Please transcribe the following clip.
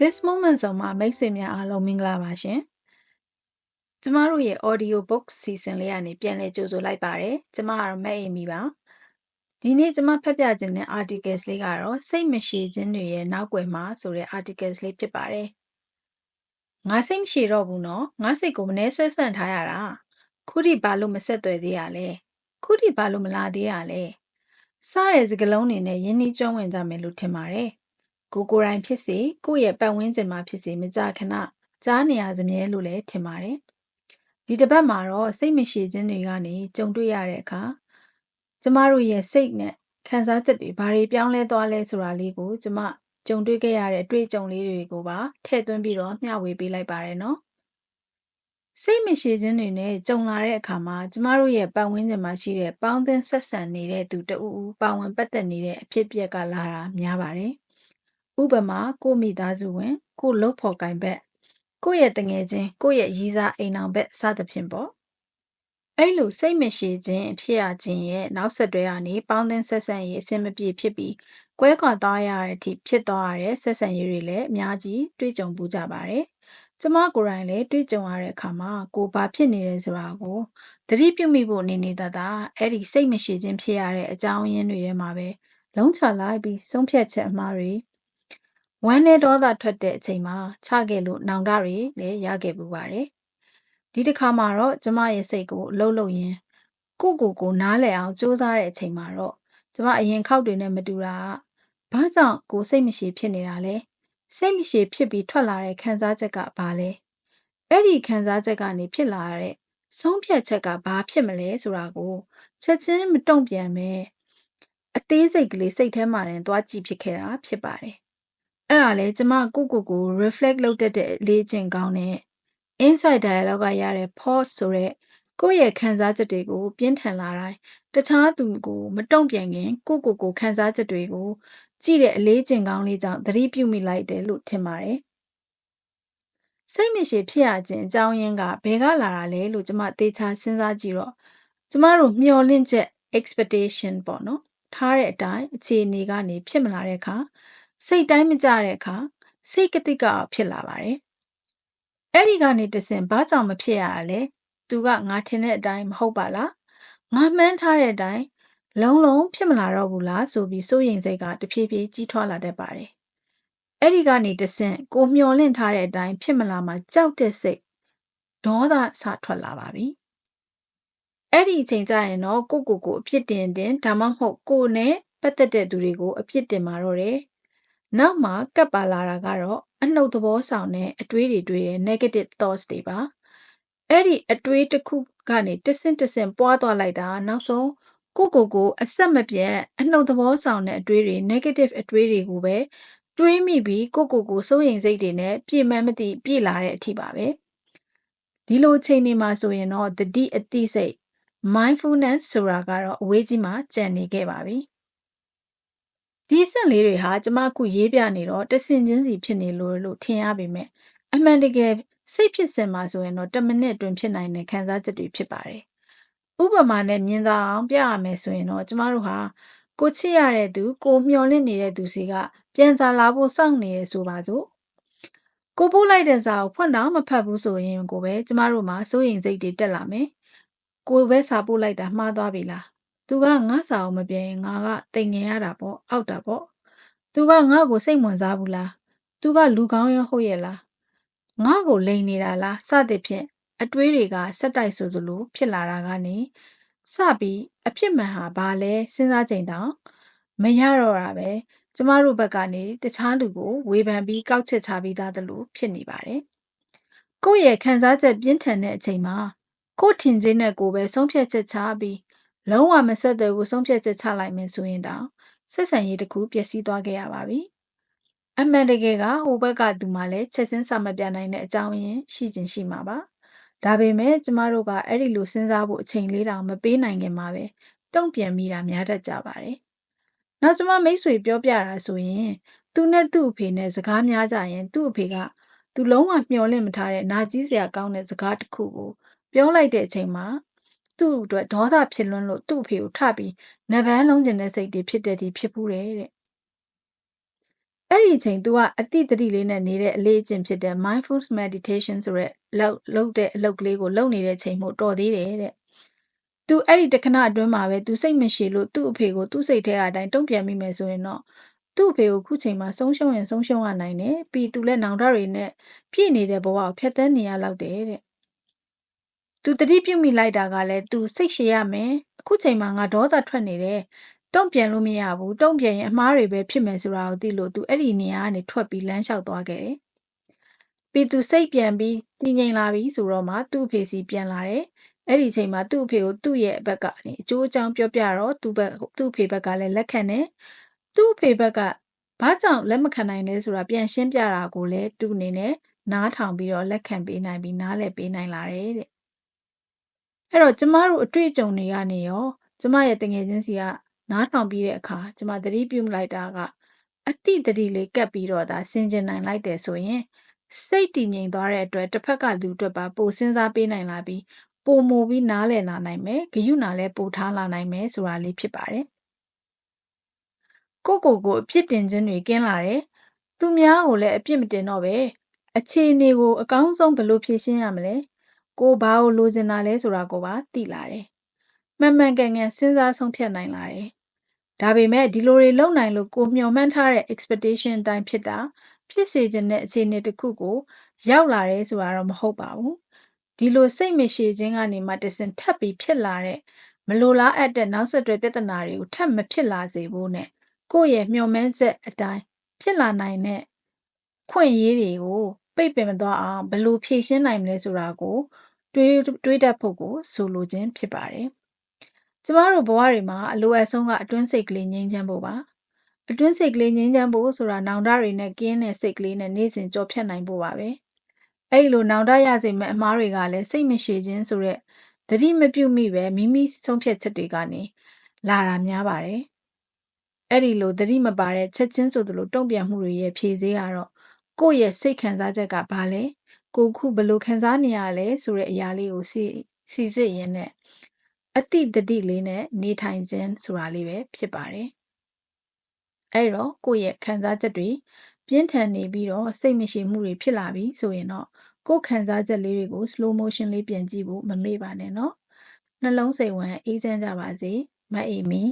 This moment ဆိုမှာမိတ်ဆွေများအားလုံးမင်္ဂလာပါရှင်။ကျမတို့ရဲ့ audio book season လေးကနေပြန်လည်ကြိုဆိုလိုက်ပါတယ်။ကျမကတော့မတ်အိမ်မီပါ။ဒီနေ့ကျမဖတ်ပြခြင်းတဲ့ articles လေးကတော့စိတ်မရှည်ခြင်းတွေရဲ့နောက်ွယ်မှာဆိုတဲ့ articles လေးဖြစ်ပါတယ်။ငါစိတ်မရှည်တော့ဘူးနော်။ငါစိတ်ကိုမနှဲဆွဲဆန့်ထားရတာ။ခုထိဘာလို့မဆက်သွယ်သေးရလဲ။ခုထိဘာလို့မလာသေးရလဲ။စတဲ့စကားလုံးတွေနဲ့ယဉ်နီးကျွမ်းဝင်ကြမယ်လို့ထင်ပါတယ်။ကိုယ်တိုင်ဖြစ်စေကိုယ့်ရဲ့ပတ်ဝန်းကျင်မှာဖြစ်စေမကြာခဏကြားနေရစမြဲလို့လည်းထင်ပါတယ်။ဒီတစ်ပတ်မှာတော့စိတ်မရှည်ခြင်းတွေကနေကြုံတွေ့ရတဲ့အခါကျမတို့ရဲ့စိတ်နဲ့ခံစားချက်တွေဘာတွေပြောင်းလဲသွားလဲဆိုတာလေးကိုကျမကြုံတွေ့ခဲ့ရတဲ့အတွေ့အကြုံလေးတွေကိုပါထည့်သွင်းပြီးတော့မျှဝေပေးလိုက်ပါတယ်နော်။စိတ်မရှည်ခြင်းတွေနဲ့ကြုံလာတဲ့အခါမှာကျမတို့ရဲ့ပတ်ဝန်းကျင်မှာရှိတဲ့ပေါင်းသင်းဆက်ဆံနေတဲ့သူတဦးဦးပါဝင်ပတ်သက်နေတဲ့အဖြစ်အပျက်ကလာတာများပါတယ်။ဥပမာကိုမိသားစုဝင်ကိုလုပ်ဖော်ကိုင်ဘက်ကိုယ့်ရဲ့တငယ်ချင်းကိုယ့်ရဲ့ရည်စားအိမ်အောင်ဘက်စသဖြင့်ပေါ့အဲ့လိုစိတ်မရှည်ခြင်းဖြစ်ရခြင်းရဲ့နောက်ဆက်တွဲကနေပေါင်းသင်းဆက်ဆံရေးအဆင်မပြေဖြစ်ပြီးကွဲကွာသွားရတဲ့အထိဖြစ်သွားရတဲ့ဆက်ဆံရေးတွေလည်းအများကြီးတွေ့ကြုံပူကြပါတယ်ကျမကိုယ်တိုင်လည်းတွေ့ကြုံရတဲ့အခါမှာကိုဘာဖြစ်နေလဲဆိုတာကိုသတိပြုမိဖို့နေတတ်အဲ့ဒီစိတ်မရှည်ခြင်းဖြစ်ရတဲ့အကြောင်းရင်းတွေထဲမှာပဲလုံးချလိုက်ပြီးဆုံးဖြတ်ချက်အမှားတွေဝမ်းနဲ့ဒေါသထွက်တဲ့အချိန်မှာချခဲ့လို့နောင်တတွေလည်းရခဲ့ပူပါတယ်။ဒီတစ်ခါမှာတော့ကျမရဲ့စိတ်ကိုလှုပ်လှုပ်ရင်းကိုနားလည်အောင်စူးစမ်းတဲ့အချိန်မှာတော့ကျမအရင်ခောက်တွေနဲ့မတူတာဘာကြောင့်ကိုစိတ်မရှည်ဖြစ်နေတာလဲ။စိတ်မရှည်ဖြစ်ပြီးထွက်လာတဲ့ခံစားချက်ကဘာလဲ။အဲ့ဒီခံစားချက်ကနေဖြစ်လာတဲ့ဆုံးဖြတ်ချက်ကဘာဖြစ်မလဲဆိုတာကိုချက်ချင်းမတုံ့ပြန်ပဲအသေးစိတ်ကလေးစိတ်ထဲမှာတင်သွားကြည့်ဖြစ်ခဲ့တာဖြစ်ပါတယ်။အဲ့ဒါလေကျမကို reflect လုပ်တတ်တဲ့အလေးအကျင့်ကောင်းနဲ့ inside dialogue ကရတဲ့ pause ဆိုတဲ့ကိုယ့်ရဲ့ခံစားချက်တွေကိုပြင်းထန်လာတိုင်းတခြားသူကိုမတုံ့ပြန်ခင်ကိုခံစားချက်တွေကိုကြည့်တဲ့အလေးအကျင့်ကောင်းလေးကြောင့်သတိပြုမိလိုက်တယ်လို့ထင်ပါတယ်။စိတ်မရှည်ဖြစ်ရခြင်းအကြောင်းရင်းကဘယ်ကလာတာလဲလို့ကျမသေချာစဉ်းစားကြည့်တော့ကျမတို့မျှော်လင့်ချက် expectation ပေါ့နော်ထားတဲ့အတိုင်းအခြေအနေကနေဖြစ်မလာတဲ့အခါစိတ်တိုင်းမကြတဲ့အခါစိတ်ကတိကဖြစ်လာပါတယ်။အဲ့ဒီကနေတဆင့်ဘာကြောင့်မဖြစ်ရတာလဲ။သူကငါထင်တဲ့အတိုင်းမဟုတ်ပါလား။ငါမှန်းထားတဲ့အတိုင်းလုံးဖြစ်မလာတော့ဘူးလားဆိုပြီးစိုးရိမ်စိတ်ကတဖြည်းဖြည်းကြီးထွားလာတတ်ပါတယ်။အဲ့ဒီကနေတဆင့်ကိုမျှော်လင့်ထားတဲ့အတိုင်းဖြစ်မလာမှကြောက်တဲ့စိတ်ဒေါသစထွက်လာပါပြီ။အဲ့ဒီအချိန်ကျရင်တော့ကိုအပြစ်တင်ဒါမှမဟုတ်ကိုနဲ့ပတ်သက်တဲ့သူတွေကိုအပြစ်တင်မှာတော့တယ်။နောက်မှာကပ်ပါလာတာကတော့အနှုတ်သဘောဆောင်တဲ့အတွေးတွေတွေးတဲ့ negative thoughts တွေပါအဲ့ဒီအတွေးတစ်ခုကနေတဆင့်ပွားသွားလိုက်တာနောက်ဆုံးကိုအဆက်မပြတ်အနှုတ်သဘောဆောင်တဲ့အတွေးတွေ negative အတွေးတွေကိုပဲတွေးမိပြီးကိုစိုးရိမ်စိတ်တွေနဲ့ပြေမှန်းမသိပြေလာတဲ့အထိပါပဲဒီလိုချိန်နေမှာဆိုရင်တော့တတိအတိစိတ် mindfulness ဆိုတာကတော့အဝေးကြီးမှာကြံနေခဲ့ပါပြီဒီစက်လေးတွေဟာကျမအခုရေးပြနေတော့တဆင်ချင်းစီဖြစ်နေလို့ထင်ရပေမဲ့အမှန်တကယ်စိတ်ဖြစ်စင်မှာဆိုရင်တော့10မိနစ်အတွင်းဖြစ်နိုင်တဲ့ခံစားချက်တွေဖြစ်ပါတယ်။ဥပမာနဲ့မြင်သာအောင်ပြရမယ်ဆိုရင်တော့ကျမတို့ဟာကိုချစ်ရတဲ့သူကိုမျှော်လင့်နေတဲ့သူစီကပြန်စားလာဖို့စောင့်နေရဆိုပါစို့။ကိုပို့လိုက်တဲ့စာကိုဖွင့်တော့မဖတ်ဘူးဆိုရင်ကိုပဲကျမတို့မှာစိုးရိမ်စိတ်တွေတက်လာမယ်။ကိုပဲစာပို့လိုက်တာမှားသွားပြီလား။သူကငါ့စာကိုမပြန်ရင်ငါကတိမ်ငင်ရတာပေါ့အောက်တာပေါ့သူကငါ့ကိုစိတ်ဝင်စားဘူးလားသူကလူကောင်းရောဟုတ်ရဲ့လားငါ့ကိုလိန်နေတာလားစသဖြင့်အတွေးတွေကစက်တိုက်ဆိုသလိုဖြစ်လာတာကနေစပြီးအဖြစ်မှန်ဟာဘာလဲစဉ်းစားချိန်တောင်မရတော့တာပဲကျမတို့ဘက်ကနေတခြားလူကိုဝေဖန်ပြီးကောက်ချက်ချပြီးသားသလိုဖြစ်နေပါတယ်ကိုယ့်ရဲ့ခံစားချက်ပြင်းထန်တဲ့အချိန်မှာကိုယ့်ထင်ခြင်းနဲ့ကိုယ်ပဲဆုံးဖြတ်ချက်ချပြီးလုံးဝမဆက်သွယ်ဘူးဆုံးဖြတ်ချက်ချလိုက်မယ်ဆိုရင်တောင်ဆက်ဆံရေးတစ်ခုပျက်စီးသွားခဲ့ရပါပြီ။အမှန်တကယ်ကဟိုဘက်ကသူမှလည်းချက်ချင်းစာမပြနိုင်တဲ့အကြောင်းရင်းရှိခြင်းရှိမှာပါ။ဒါပေမဲ့ကျမတို့ကအဲ့ဒီလိုစဉ်းစားဖို့အချိန်လေးတောင်မပေးနိုင်ခင်မှာပဲတုံ့ပြန်မိတာများတတ်ကြပါတယ်။နောက်ကျမမိတ်ဆွေပြောပြတာဆိုရင်သူနဲ့သူ့အဖေနဲ့စကားများကြရင်သူ့အဖေကသူလုံးဝမျှော်လင့်မထားတဲ့နာကြီးစရာကောင်းတဲ့စကားတစ်ခုကိုပြောလိုက်တဲ့အချိန်မှာသူ့အတွက်ဒေါသဖြစ်လွန်းလို့သူ့အဖေကိုထပြီးနဗန်းလုံးကျင်တဲ့စိတ်တွေဖြစ်တဲ့ဒီဖြစ်ဘူးတဲ့ အဲ့ဒီအချိန် तू ကအတိတတိလေးနဲ့နေတဲ့အလေးအကျင့်ဖြစ်တဲ့ mindfulness meditation ဆိုတဲ့လုပ်တဲ့အလုပ်ကလေးကိုလုပ်နေတဲ့အချိန်မို့တော်သေးတယ်တဲ့။ तू အဲ့ဒီတခဏအတွင်းမှာပဲ तू စိတ်မရှည်လို့သူ့အဖေကိုသူ့စိတ်ထဲအတိုင်းတုံ့ပြန်မိမယ်ဆိုရင်တော့သူ့အဖေကိုခုချိန်မှာဆုံးရှုံးရင်ဆုံးရှုံးရနိုင်တယ်။ပြီး तू လည်းနောင်တတွေနဲ့ပြည့်နေတဲ့ဘဝကိုဖျက်ဆီးနေရလောက်တယ်တဲ့။ तू တတိပြုမိလိုက်တာကလည်း तू စိတ်ရှည်ရမယ်။အခုချိန်မှာငါဒေါသထွက်နေတယ်။တုံ့ပြန်လို့မရဘူးတုံ့ပြန်ရင်အမှားတွေပဲဖြစ်မယ်ဆိုတာကိုသိလို့ तू အဲ့ဒီနေရာကနေထွက်ပြီးလမ်းလျှောက်သွားခဲ့တယ်။ပြီး तू စိတ်ပြန်ပြီးတည်ငြိမ်လာပြီဆိုတော့မှသူ့အဖေစီပြန်လာတယ်။အဲ့ဒီချိန်မှာသူ့အဖေကိုသူ့ရဲ့ဘက်ကနေအကျိုးအကြောင်းပြောပြတော့သူ့အဖေဘက်ကလည်းလက်ခံတယ်။သူ့အဖေဘက်ကဘာကြောင့်လက်မခံနိုင်လဲဆိုတာပြန်ရှင်းပြတာကိုလည်းသူ့အနေနဲ့နားထောင်ပြီးတော့လက်ခံပေးနိုင်ပြီးနားလည်ပေးနိုင်လာတယ်တဲ့။အဲ့တော့ကျမတို့အတွေ့အကြုံတွေကနေရောကျမရဲ့တငယ်ချင်းစီကနားထောင်ပြီးတဲ့အခါကျမသတိပြုလိုက်တာကအတိတတိလေးကပ်ပြီးတော့ဒါဆင်ကျင်နိုင်လိုက်တယ်ဆိုရင်စိတ်တည်ငြိမ်သွားတဲ့အတွက်တစ်ဖက်ကလူအတွက်ပါပိုစဉ်းစားပေးနိုင်လာပြီးပိုမိုပြီးနားလည်လာနိုင်မယ်ဂရုဏာလည်းပိုထားလာနိုင်မယ်ဆိုတာလေးဖြစ်ပါတယ်ကိုအပြစ်တင်ခြင်းတွေကင်းလာတယ်သူများကိုလည်းအပြစ်မတင်တော့ပဲအခြေအနေကိုအကောင်းဆုံးဘယ်လိုဖြေရှင်းရမလဲကိုဘာကိုလိုချင်တာလဲဆိုတာကိုပါသိလာတယ်မှန်မှန်ကန်ကန်စဉ်းစားဆုံးဖြတ်နိုင်လာတယ်ဒါပေမဲ့ဒီလိုတွေလုံနိုင်လို့ကိုမျှော်မှန်းထားတဲ့ expectation အတိုင်းဖြစ်တာဖြစ်စေခြင်းတဲ့အခြေအနေတစ်ခုကိုရောက်လာတယ်ဆိုတာတော့မဟုတ်ပါဘူးဒီလိုစိတ်မရှည်ခြင်းကနေမှတဆင့်ထပ်ပြီးဖြစ်လာတဲ့မလိုလားအပ်တဲ့နောက်ဆက်တွဲပြဿနာတွေကိုထပ်မဖြစ်လာစေဖို့နဲ့ကိုယ့်ရဲ့မျှော်မှန်းချက်အတိုင်းဖြစ်လာနိုင်တဲ့ခွင့်ရေးတွေကိုပိတ်ပင်မသွားအောင်ဘယ်လိုဖြေရှင်းနိုင်မလဲဆိုတာကိုတွေးတတ်ဖို့ကိုဆိုလိုခြင်းဖြစ်ပါတယ်ကျမတို့ဘဝတွေမှာအလိုအပ်ဆုံးကအတွင်းစိတ်ကလေးငြိမ်းချမ်းဖို့ပါအတွင်းစိတ်ကလေးငြိမ်းချမ်းဖို့ဆိုတာနောင်တတွေနဲ့ကင်းတဲ့စိတ်ကလေးနဲ့နေ့စဉ်ကြော်ဖြတ်နိုင်ဖို့ပါပဲအဲ့လိုနောင်တရစေမဲ့အမားတွေကလည်းစိတ်မရှည်ခြင်းဆိုတဲ့သတိမပြုမိပဲမိမိဆုံးဖြတ်ချက်တွေကနေလာတာများပါတယ်အဲ့ဒီလိုသတိမပါတဲ့ချက်ချင်းဆိုသလိုတုံ့ပြန်မှုတွေရဲ့ဖြေဆေးကတော့ကိုယ့်ရဲ့စိတ်ခံစားချက်ကဘာလဲကိုခုဘယ်လိုခံစားနေရလဲဆိုတဲ့အရာလေးကိုစီစစ်ရင်းနဲ့အတိတတိလေးနဲ့နေထိုင်ခြင်းဆိုတာလေးပဲဖြစ်ပါတယ်အဲ့တော့ကိုယ့်ရဲ့ခံစားချက်တွေပြင်းထန်နေပြီးတော့စိတ်မရှည်မှုတွေဖြစ်လာပြီဆိုရင်တော့ကိုယ်ခံစားချက်လေးတွေကို slow motion လေးပြန်ကြည့်ဖို့မမေ့ပါနဲ့เนาะနှလုံးစိတ်ဝမ်းအေးချမ်းကြပါစေမအေးမီ